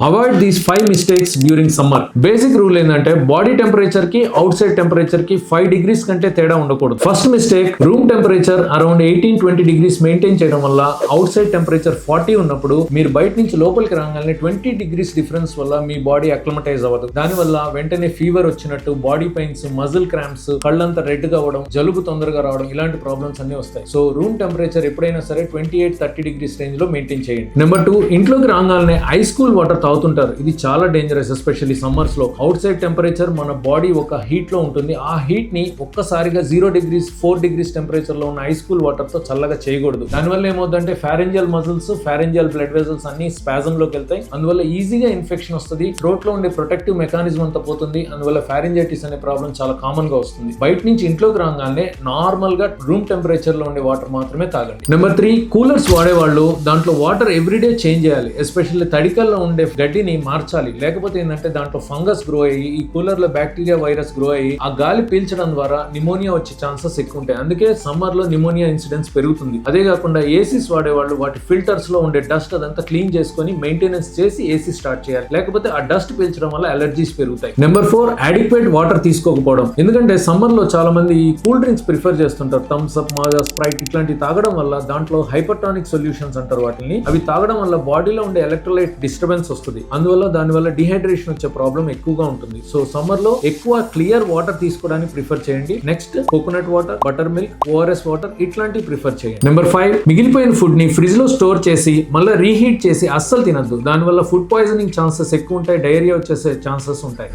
Avoid these 5 mistakes during summer. Basic rule ఏంటంటే body temperature కి out side temperature కి 5 degrees కంటే తేడా ఉండకూడదు. First mistake, room temperature around 18-20 degrees maintain చేయడం వల్ల అవుట్ సైడ్ టెంపరేచర్ 40 ఉన్నప్పుడు మీరు బయట నుంచి లోపలికి రాగానే 20 degrees డిఫరెన్స్ వల్ల మీ బాడీ అక్లమటైజ్ అవ్వదు. దానివల్ల వెంటనే ఫీవర్ వచ్చినట్టు, బాడీ పెయిన్స్, మజిల్ క్రాంప్స్, కళ్ళంతా రెడ్ గా అవ్వడం, జలుబు తొందరగా రావడం, ఇలాంటి ప్రాబ్లమ్స్ అన్ని వస్తాయి. సో రూమ్ టెంపరేచర్ ఎప్పుడైనా సరే 28-30 degrees రేంజ్ లో మెయింటైన్ చేయండి. నెంబర్ 2, ఇంట్లోకి రాగానే ఐస్ కూల్ వాటర్ తాగుతుంటారు. ఇది చాలా డేంజరస్, ఎస్పెషల్లీ సమ్మర్స్ లో. అవుట్ సైడ్ టెంపరేచర్ మన బాడీ ఒక హీట్ లో ఉంటుంది. ఆ హీట్ ని ఒక్కసారిగా 0 degrees 4 degrees టెంపరేచర్ లో ఉన్న ఐస్ కూల్ వాటర్ తో చల్లగా చేయకూడదు. దానివల్ల ఏమవుతుందంటే pharyngeal muscles, pharyngeal blood vessels అన్ని స్పాజమ్ లోకి వెళ్తాయి. అందువల్ల ఈజీగా ఇన్ఫెక్షన్ వస్తుంది. థ్రోట్ లో ఉండే ప్రొటెక్టివ్ మెకానిజం అంతా పోతుంది. అందువల్ల ఫారెంజైటిస్ అనే ప్రాబ్లం చాలా కామన్ గా వస్తుంది. బయట నుంచి ఇంట్లోకి రాగానే నార్మల్ గా రూమ్ టెంపరేచర్ లో ఉండే వాటర్ మాత్రమే తాగండి. నెంబర్ 3, కూలర్స్ వాడేవాళ్ళు దాంట్లో వాటర్ ఎవ్రీడే చేంజ్ చేయాలి. ఎస్పెషల్లీ తడికల్లో ఉండే గడ్డిని మార్చాలి. లేకపోతే ఏంటంటే దాంట్లో ఫంగస్ గ్రో అయ్యి, ఈ కూలర్ లో బ్యాక్టీరియా, వైరస్ గ్రో అయ్యి ఆ గాలి పీల్చడం ద్వారా నిమోనియా వచ్చే ఛాన్సెస్ ఎక్కువ ఉంటాయి. అందుకే సమ్మర్ లో నిమోనియా ఇన్సిడెన్స్ పెరుగుతుంది. అదే కాకుండా ఏసీస్ వాడేవాళ్ళు వాటి ఫిల్టర్స్ లో ఉండే డస్ట్ అదంతా క్లీన్ చేసుకొని మెయింటెనెన్స్ చేసి ఏసీ స్టార్ట్ చేయాలి. లేకపోతే ఆ డస్ట్ పీల్చడం వల్ల అలర్జీస్ పెరుగుతాయి. నెంబర్ 4, అడిక్వేట్ వాటర్ తీసుకోకపోవడం. ఎందుకంటే సమ్మర్ లో చాలా మంది ఈ కూల్ డ్రింక్స్ ప్రిఫర్ చేస్తుంటారు. థమ్స్ అప్, మాజా, స్ప్రైట్ ఇట్లాంటివి తాగడం వల్ల దాంట్లో హైపర్టానిక్ సొల్యూషన్స్ అంటారు వాటిని. అవి తాగడం వల్ల బాడీలో ఉండే ఎలక్ట్రోలైట్ డిస్టర్బెన్స్ వస్తుంది. దానివల్ల డిహైడ్రేషన్ వచ్చే ప్రాబ్లం ఎక్కువగా ఉంటుంది. సో సమ్మర్ లో ఎక్కువ క్లియర్ వాటర్ తీసుకోవడానికి ప్రిఫర్ చేయండి. Next, coconut water, butter milk, ORS water ఇట్లాంటివి ప్రిఫర్ చేయండి. నెంబర్ 5, మిగిలిపోయిన ఫుడ్ ని ఫ్రిడ్జ్ లో స్టోర్ చేసి మళ్ళీ రీహీట్ చేసి అస్సలు తినద్దు. దానివల్ల ఫుడ్ పాయిజనింగ్ ఛాన్సెస్ ఎక్కువ ఉంటాయి. డయేరియా వచ్చేసే ఛాన్సెస్ ఉంటాయి.